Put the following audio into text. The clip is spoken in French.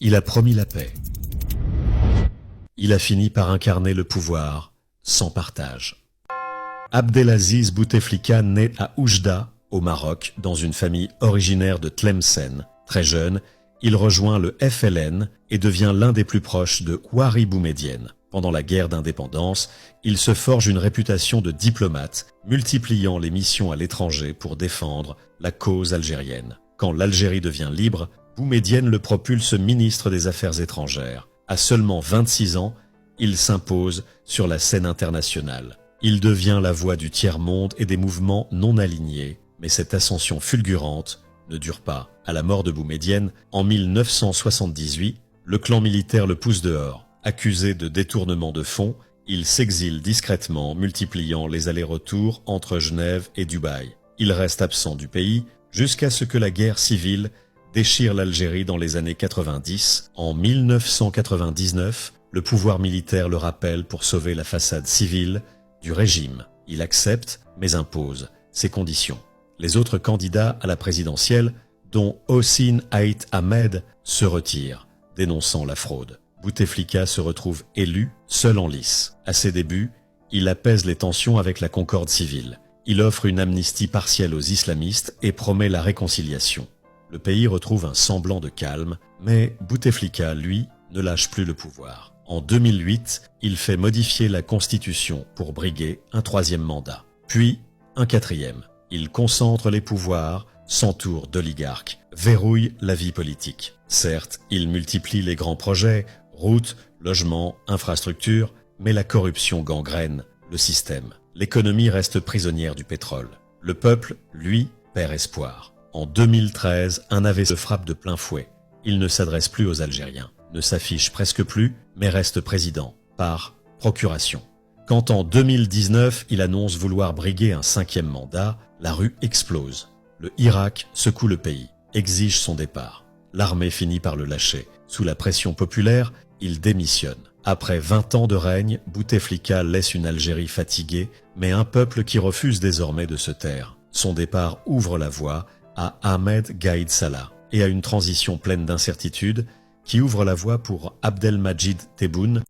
Il a promis la paix. Il a fini par incarner le pouvoir sans partage. Abdelaziz Bouteflika naît à Oujda, au Maroc, dans une famille originaire de Tlemcen. Très jeune, il rejoint le FLN et devient l'un des plus proches de Houari Boumedienne. Pendant la guerre d'indépendance, il se forge une réputation de diplomate, multipliant les missions à l'étranger pour défendre la cause algérienne. Quand l'Algérie devient libre, Boumedienne le propulse ministre des Affaires étrangères. À seulement 26 ans, il s'impose sur la scène internationale. Il devient la voix du tiers-monde et des mouvements non alignés, mais cette ascension fulgurante ne dure pas. À la mort de Boumedienne, en 1978, le clan militaire le pousse dehors. Accusé de détournement de fonds, il s'exile discrètement, multipliant les allers-retours entre Genève et Dubaï. Il reste absent du pays jusqu'à ce que la guerre civile déchire l'Algérie dans les années 90. En 1999, le pouvoir militaire le rappelle pour sauver la façade civile du régime. Il accepte, mais impose ses conditions. Les autres candidats à la présidentielle, dont Hossein Ait Ahmed, se retirent, dénonçant la fraude. Bouteflika se retrouve élu, seul en lice. À ses débuts, il apaise les tensions avec la concorde civile. Il offre une amnistie partielle aux islamistes et promet la réconciliation. Le pays retrouve un semblant de calme, mais Bouteflika, lui, ne lâche plus le pouvoir. En 2008, il fait modifier la constitution pour briguer un troisième mandat, puis un quatrième. Il concentre les pouvoirs, s'entoure d'oligarques, verrouille la vie politique. Certes, il multiplie les grands projets, routes, logements, infrastructures, mais la corruption gangrène le système. L'économie reste prisonnière du pétrole. Le peuple, lui, perd espoir. En 2013, un AVC le frappe de plein fouet. Il ne s'adresse plus aux Algériens, ne s'affiche presque plus, mais reste président, par procuration. Quand en 2019, il annonce vouloir briguer un cinquième mandat, la rue explose. Le Irak secoue le pays, exige son départ. L'armée finit par le lâcher. Sous la pression populaire, il démissionne. Après 20 ans de règne, Bouteflika laisse une Algérie fatiguée, mais un peuple qui refuse désormais de se taire. Son départ ouvre la voie à Ahmed Gaïd Salah et à une transition pleine d'incertitudes qui ouvre la voie pour Abdelmadjid Tebboune,